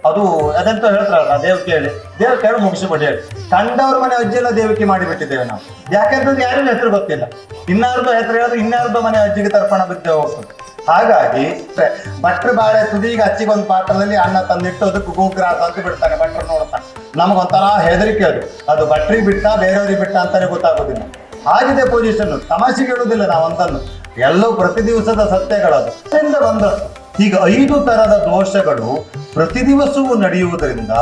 ಅದು ಅದೆಂತ ಹೇಳ್ತಾರಲ್ಲ, ದೇವ್ ಕೇಳಿ ಮುಗಿಸಿಬಿಟ್ಟು ಹೇಳಿ. ಕಂಡವ್ರ ಮನೆ ಅಜ್ಜಿಯೆಲ್ಲ ದೇವಿಕೆ ಮಾಡಿಬಿಟ್ಟಿದ್ದೇವೆ ನಾವು. ಯಾಕೆಂತಂದ್ರೆ ಯಾರಿಗೂ ಹೆಸರು ಗೊತ್ತಿಲ್ಲ. ಇನ್ನಾರ್ದು ಹೆಸರು ಹೇಳಿದ್ರೆ ಇನ್ಯಾರ್ದು ಮನೆ ಅಜ್ಜಿಗೆ ತರ್ಪಣ ಬಿದ್ದೆ ಹೋಗ್ತದೆ. ಹಾಗಾಗಿ ಭಟ್ರು ಬಾಳೆ ತುದಿಗೆ ಅಚ್ಚಿಗೊಂದು ಪಾತ್ರದಲ್ಲಿ ಅನ್ನ ತಂದಿಟ್ಟು ಅದಕ್ಕೆ ಗೂಗ್ರಾಸ ಅಂತ ಬಿಡ್ತಾನೆ. ಭಟ್ರು ನೋಡ್ತಾನೆ, ನಮಗೊಂಥರ ಹೆದರಿಕೆ ಅದು ಭಟ್ರಿಗೆ ಬಿಟ್ಟ ಬೇರೆಯವ್ರಿಗೆ ಬಿಟ್ಟ ಅಂತಾನೆ ಗೊತ್ತಾಗೋದಿಲ್ಲ. ಆಗಿದೆ ಪೊಸಿಷನ್. ತಮಾಷೆಗೆ ಹೇಳುವುದಿಲ್ಲ ನಾವಂತನ್ನು, ಎಲ್ಲವೂ ಪ್ರತಿ ದಿವಸದ ಸತ್ಯಗಳದು. ಅದರಿಂದ ಬಂದಷ್ಟು ಈಗ 5 ಥರದ ದೋಷಗಳು ಪ್ರತಿ ದಿವಸವೂ ನಡೆಯುವುದರಿಂದ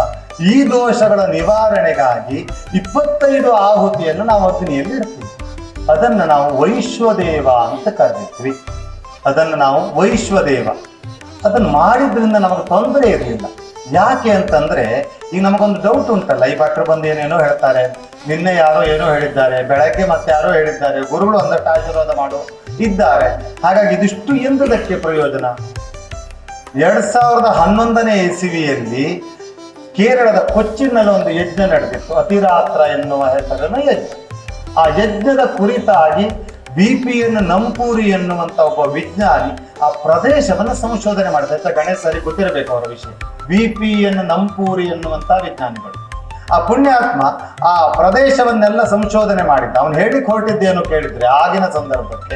ಈ ದೋಷಗಳ ನಿವಾರಣೆಗಾಗಿ 25 ಆಹುತಿಯನ್ನು ನಾವು ಅಗ್ನಿಯಲ್ಲಿ ಇಡ್ತೀವಿ. ಅದನ್ನು ನಾವು ವೈಶ್ವದೇವ ಅಂತ ಕರೆದಿದ್ವಿ. ಅದನ್ನು ಮಾಡಿದ್ರಿಂದ ನಮಗೆ ತೊಂದರೆ ಇರಲಿಲ್ಲ. ಯಾಕೆ ಅಂತಂದ್ರೆ ಈಗ ನಮಗೊಂದು ಡೌಟ್ ಉಂಟಲ್ಲ, ಈ ಭಟ್ರು ಬಂದು ಏನೇನೋ ಹೇಳ್ತಾರೆ, ನಿನ್ನೆ ಯಾರೋ ಏನೋ ಹೇಳಿದ್ದಾರೆ, ಬೆಳಗ್ಗೆ ಮತ್ತೆ ಯಾರೋ ಹೇಳಿದ್ದಾರೆ, ಗುರುಗಳು ಒಂದಷ್ಟು ಆಶೀರ್ವಾದ ಮಾಡು ಇದ್ದಾರೆ. ಹಾಗಾಗಿ ಇದಿಷ್ಟು ಎಂದದಕ್ಕೆ ಪ್ರಯೋಜನ? 2011ನೇ ಇಸವಿಯಲ್ಲಿ ಕೇರಳದ ಕೊಚ್ಚಿನಲ್ಲಿ ಒಂದು ಯಜ್ಞ ನಡೆದಿತ್ತು, ಅತಿರಾತ್ರ ಎನ್ನುವ ಹೆಸರಿನ ಯಜ್ಞ. ಆ ಯಜ್ಞದ ಕುರಿತಾಗಿ BPN ನಂಪೂರಿ ಎನ್ನುವಂತ ಒಬ್ಬ ವಿಜ್ಞಾನಿ ಆ ಪ್ರದೇಶವನ್ನು ಸಂಶೋಧನೆ ಮಾಡಿದ. ಗಣೇಶ್ ಸರಿ ಗೊತ್ತಿರಬೇಕು ಅವರ ವಿಷಯ. BPN ನಂಪೂರಿ ಎನ್ನುವಂತ ವಿಜ್ಞಾನಿಗಳು, ಆ ಪುಣ್ಯಾತ್ಮ ಆ ಪ್ರದೇಶವನ್ನೆಲ್ಲ ಸಂಶೋಧನೆ ಮಾಡಿದ್ದ. ಅವನು ಹೇಳಿಕ್ ಹೊರಟಿದ್ದೇನು ಕೇಳಿದ್ರೆ, ಆಗಿನ ಸಂದರ್ಭಕ್ಕೆ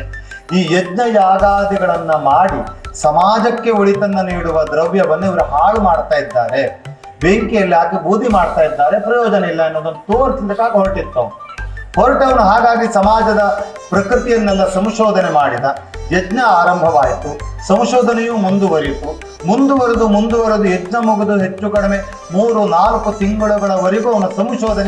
ಈ ಯಜ್ಞ ಯಾಗಾದಿಗಳನ್ನ ಮಾಡಿ ಸಮಾಜಕ್ಕೆ ಒಳಿತನ್ನ ನೀಡುವ ದ್ರವ್ಯವನ್ನು ಇವರು ಹಾಳು ಮಾಡ್ತಾ ಇದ್ದಾರೆ, ಬೆಂಕಿಯಲ್ಲಿ ಹಾಕಿ ಬೂದಿ ಮಾಡ್ತಾ ಇದ್ದಾರೆ, ಪ್ರಯೋಜನ ಇಲ್ಲ ಅನ್ನೋದನ್ನು ತೋರಿಸಲಿಕ್ಕಾಗಿ ಹೊರಟವನು. ಹಾಗಾಗಿ ಸಮಾಜದ ಪ್ರಕೃತಿಯನ್ನೆಲ್ಲ ಸಂಶೋಧನೆ ಮಾಡಿದ. ಯಜ್ಞ ಆರಂಭವಾಯಿತು, ಸಂಶೋಧನೆಯೂ ಮುಂದುವರೆದು ಯಜ್ಞ ಮುಗಿದು ಹೆಚ್ಚು ಕಡಿಮೆ 3-4 ತಿಂಗಳುಗಳವರೆಗೂ ಅವನ ಸಂಶೋಧನೆ